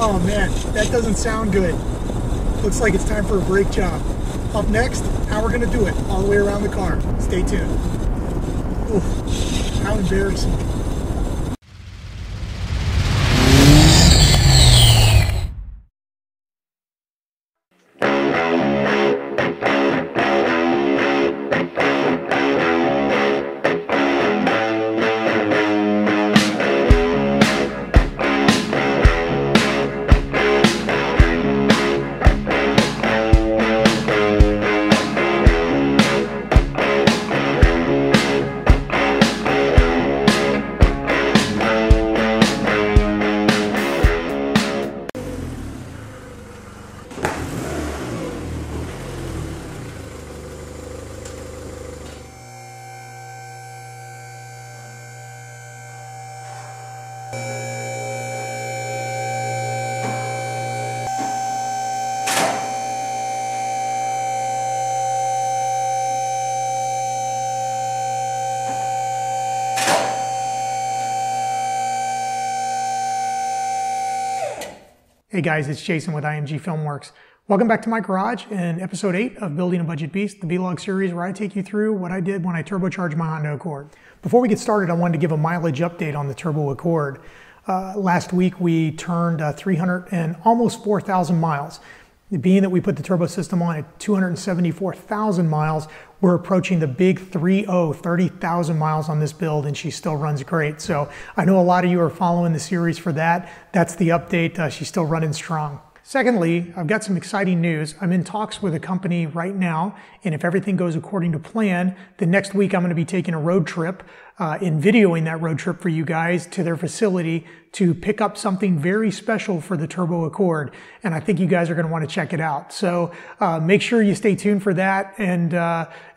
Oh man, that doesn't sound good. Looks like it's time for a brake job. Up next, how we're gonna do it all the way around the car. Stay tuned. Oof, how embarrassing. Hey guys, it's Jason with IMG Filmworks. Welcome back to my garage in episode 8 of Building a Budget Beast, the vlog series where I take you through what I did when I turbocharged my Honda Accord. Before we get started, I wanted to give a mileage update on the Turbo Accord. Last week we turned 300 and almost 4,000 miles. Being that we put the turbo system on at 274,000 miles, we're approaching the big 30,000 miles on this build, and she still runs great. So I know a lot of you are following the series for that. That's the update. She's still running strong. Secondly, I've got some exciting news. I'm in talks with a company right now, and if everything goes according to plan, the next week I'm going to be taking a road trip and videoing that road trip for you guys to their facility to pick up something very special for the Turbo Accord. And I think you guys are going to want to check it out. So make sure you stay tuned for that. And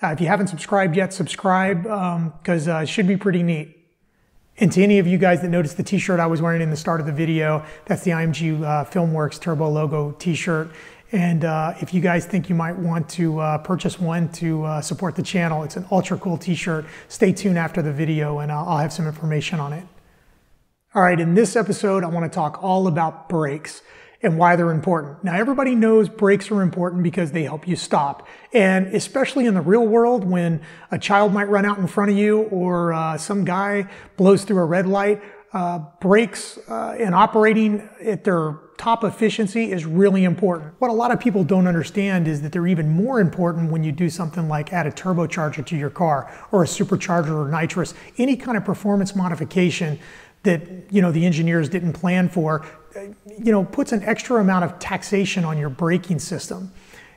if you haven't subscribed yet, subscribe because it should be pretty neat. And to any of you guys that noticed the t-shirt I was wearing in the start of the video, that's the IMG Filmworks Turbo logo t-shirt. And if you guys think you might want to purchase one to support the channel, it's an ultra cool t-shirt. Stay tuned after the video and I'll have some information on it. All right, in this episode, I want to talk all about brakes and why they're important. Now, everybody knows brakes are important because they help you stop. And especially in the real world, when a child might run out in front of you or some guy blows through a red light, brakes and operating at their top efficiency is really important. What a lot of people don't understand is that they're even more important when you do something like add a turbocharger to your car or a supercharger or nitrous, any kind of performance modification that, the engineers didn't plan for, puts an extra amount of taxation on your braking system.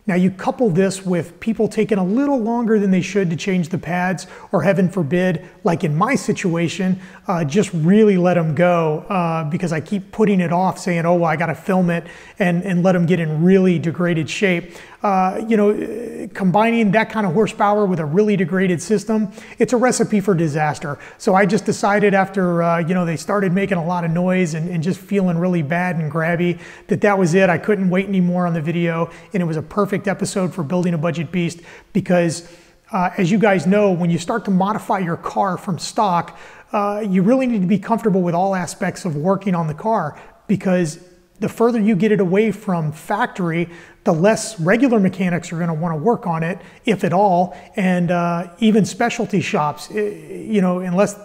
Now you couple this with people taking a little longer than they should to change the pads, or heaven forbid, like in my situation, just really let them go because I keep putting it off saying, oh, well, I got to film it and let them get in really degraded shape. Combining that kind of horsepower with a really degraded system, it's a recipe for disaster. So I just decided after, they started making a lot of noise and just feeling really bad and grabby, that was it. I couldn't wait anymore on the video, and it was a perfect episode for Building a Budget Beast because as you guys know, when you start to modify your car from stock, you really need to be comfortable with all aspects of working on the car, because the further you get it away from factory, the less regular mechanics are going to want to work on it, if at all. And even specialty shops, unless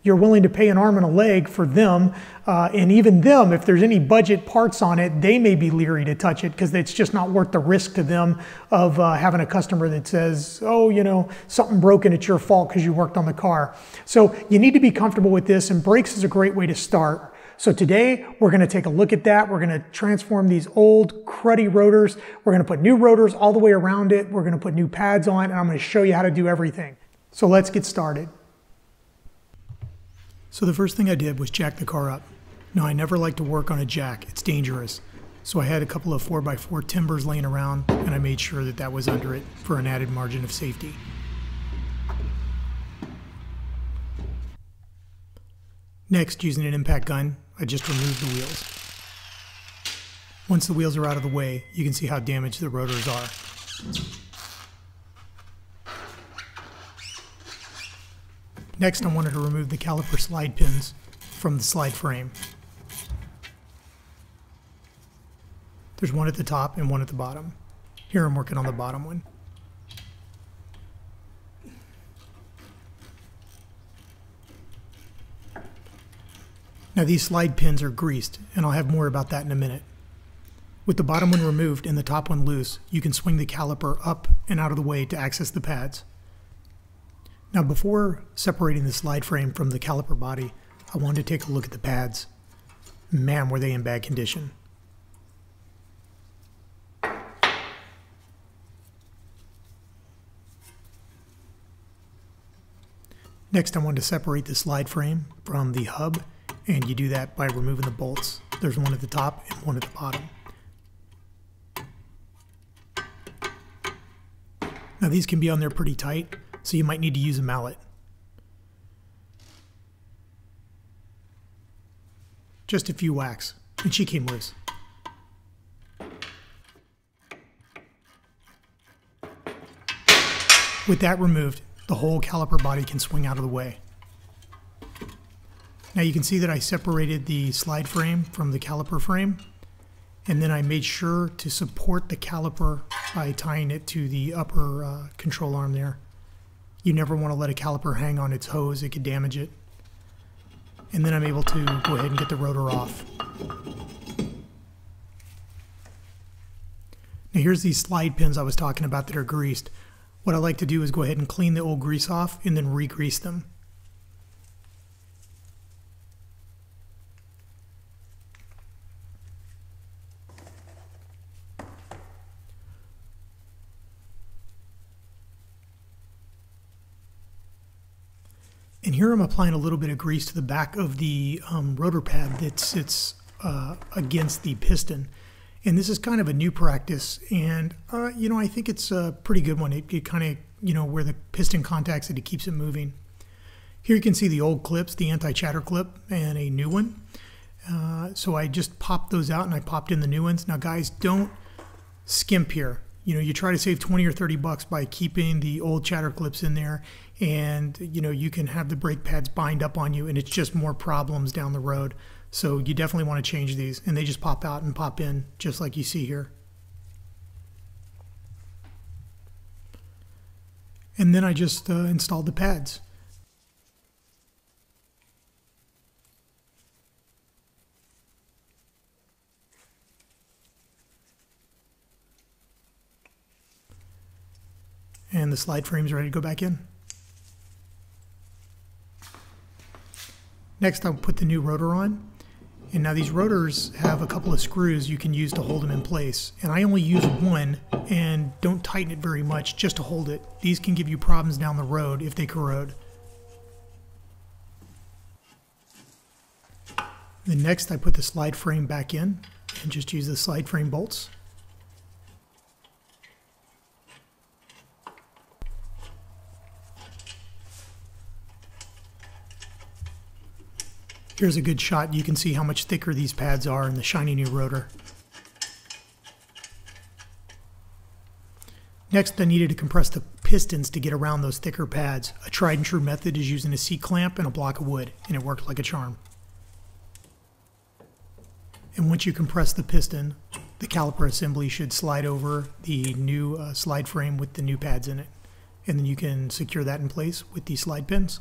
you're willing to pay an arm and a leg for them, and even them, if there's any budget parts on it, they may be leery to touch it because it's just not worth the risk to them of having a customer that says, oh, something broken, it's your fault because you worked on the car. So you need to be comfortable with this, and brakes is a great way to start. So today we're going to take a look at that. We're going to transform these old cruddy rotors. We're going to put new rotors all the way around it. We're going to put new pads on, and I'm going to show you how to do everything. So let's get started. So the first thing I did was jack the car up. Now, I never like to work on a jack. It's dangerous. So I had a couple of 4x4 timbers laying around, and I made sure that was under it for an added margin of safety. Next, using an impact gun, I just removed the wheels. Once the wheels are out of the way, you can see how damaged the rotors are. Next, I wanted to remove the caliper slide pins from the slide frame. There's one at the top and one at the bottom. Here I'm working on the bottom one. Now these slide pins are greased, and I'll have more about that in a minute. With the bottom one removed and the top one loose, you can swing the caliper up and out of the way to access the pads. Now before separating the slide frame from the caliper body, I wanted to take a look at the pads. Man, were they in bad condition. Next, I wanted to separate the slide frame from the hub, and you do that by removing the bolts. There's one at the top and one at the bottom. Now these can be on there pretty tight, so you might need to use a mallet. Just a few whacks, and she came loose. With that removed, the whole caliper body can swing out of the way. Now you can see that I separated the slide frame from the caliper frame, and then I made sure to support the caliper by tying it to the upper control arm there. You never want to let a caliper hang on its hose, it could damage it. And then I'm able to go ahead and get the rotor off. Now here's these slide pins I was talking about that are greased. What I like to do is go ahead and clean the old grease off and then re-grease them. And here I'm applying a little bit of grease to the back of the rotor pad that sits against the piston. And this is kind of a new practice, and you know, I think it's a pretty good one. It kind of, you know, where the piston contacts it, it keeps it moving. Here you can see the old clips, the anti-chatter clip, and a new one. So I just popped those out and I popped in the new ones. Now guys, don't skimp here. You know, you try to save 20 or 30 bucks by keeping the old chatter clips in there, and you know, you can have the brake pads bind up on you and it's just more problems down the road. So you definitely want to change these, and they just pop out and pop in just like you see here. And then I just installed the pads. And the slide frame's ready to go back in. Next, I'll put the new rotor on. And now these rotors have a couple of screws you can use to hold them in place. And I only use one, and don't tighten it very much just to hold it. These can give you problems down the road if they corrode. Then next, I put the slide frame back in and just use the slide frame bolts. Here's a good shot. You can see how much thicker these pads are in the shiny new rotor. Next, I needed to compress the pistons to get around those thicker pads. A tried and true method is using a C-clamp and a block of wood, and it worked like a charm. And once you compress the piston, the caliper assembly should slide over the new slide frame with the new pads in it. And then you can secure that in place with these slide pins.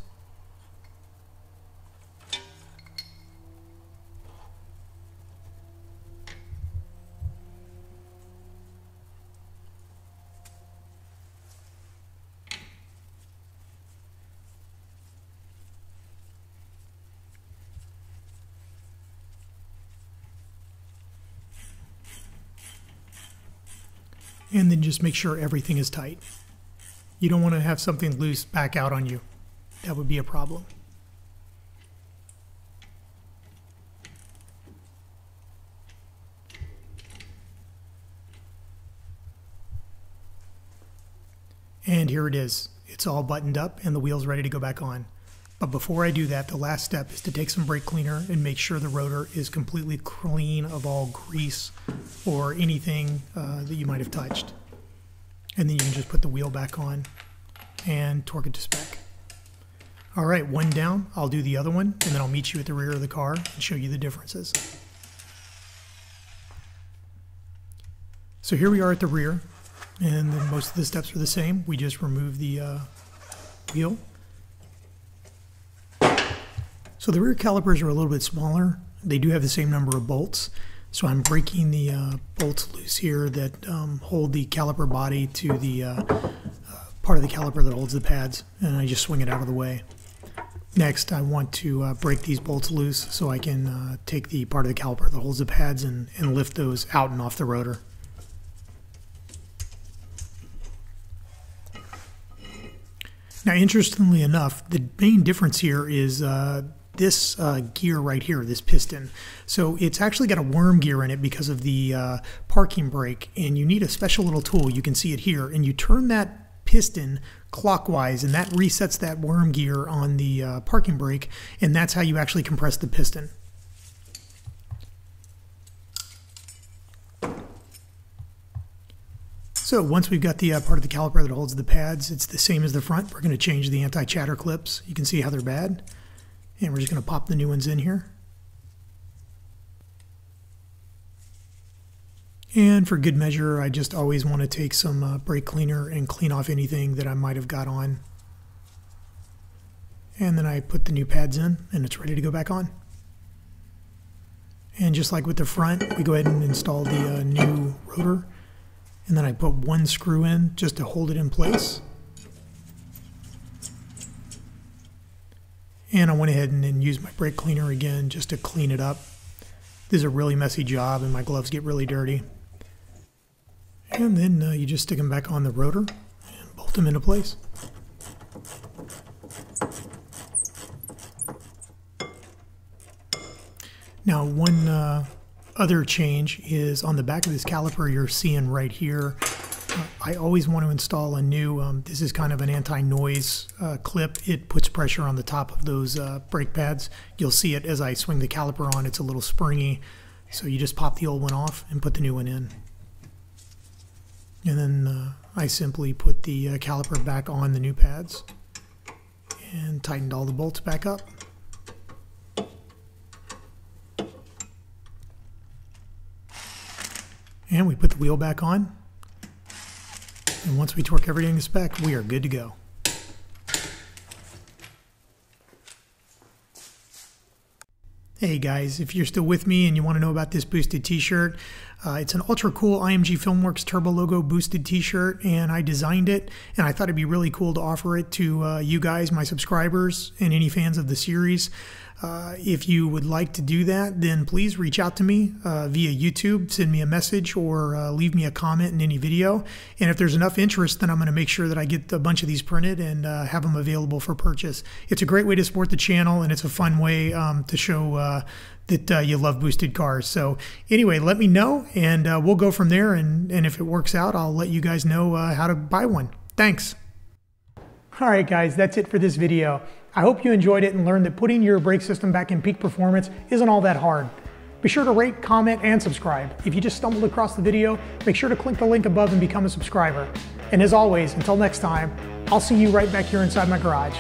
And then just make sure everything is tight. You don't want to have something loose back out on you. That would be a problem. And here it is. It's all buttoned up and the wheel's ready to go back on. But before I do that, the last step is to take some brake cleaner and make sure the rotor is completely clean of all grease or anything that you might have touched. And then you can just put the wheel back on and torque it to spec. All right, one down. I'll do the other one, and then I'll meet you at the rear of the car and show you the differences. So here we are at the rear, and then most of the steps are the same. We just remove the wheel. So the rear calipers are a little bit smaller. They do have the same number of bolts. So I'm breaking the bolts loose here that hold the caliper body to the part of the caliper that holds the pads, and I just swing it out of the way. Next, I want to break these bolts loose so I can take the part of the caliper that holds the pads and lift those out and off the rotor. Now, interestingly enough, the main difference here is this gear right here, this piston. So it's actually got a worm gear in it because of the parking brake, and you need a special little tool. You can see it here, and you turn that piston clockwise, and that resets that worm gear on the parking brake, and that's how you actually compress the piston. So once we've got the part of the caliper that holds the pads, it's the same as the front. We're going to change the anti-chatter clips. You can see how they're bad. And we're just going to pop the new ones in here. And for good measure, I just always want to take some brake cleaner and clean off anything that I might have got on. And then I put the new pads in, and it's ready to go back on. And just like with the front, we go ahead and install the new rotor. And then I put one screw in just to hold it in place. And I went ahead and used my brake cleaner again just to clean it up. This is a really messy job and my gloves get really dirty. And then you just stick them back on the rotor and bolt them into place. Now, one other change is on the back of this caliper you're seeing right here. I always want to install a new, this is kind of an anti-noise clip. It puts pressure on the top of those brake pads. You'll see it as I swing the caliper on. It's a little springy. So you just pop the old one off and put the new one in. And then I simply put the caliper back on the new pads and tightened all the bolts back up. And we put the wheel back on. And once we torque everything to spec, we are good to go. Hey guys, if you're still with me and you want to know about this boosted t-shirt, it's an ultra cool IMG Filmworks Turbo Logo boosted t-shirt, and I designed it, and I thought it'd be really cool to offer it to you guys, my subscribers, and any fans of the series. If you would like to do that, then please reach out to me via YouTube, send me a message, or leave me a comment in any video. And if there's enough interest, then I'm going to make sure that I get a bunch of these printed and have them available for purchase. It's a great way to support the channel, and it's a fun way to show that you love boosted cars. So anyway, let me know, and we'll go from there. And if it works out, I'll let you guys know how to buy one. Thanks. All right, guys, that's it for this video. I hope you enjoyed it and learned that putting your brake system back in peak performance isn't all that hard. Be sure to rate, comment, and subscribe. If you just stumbled across the video, make sure to click the link above and become a subscriber. And as always, until next time, I'll see you right back here inside my garage.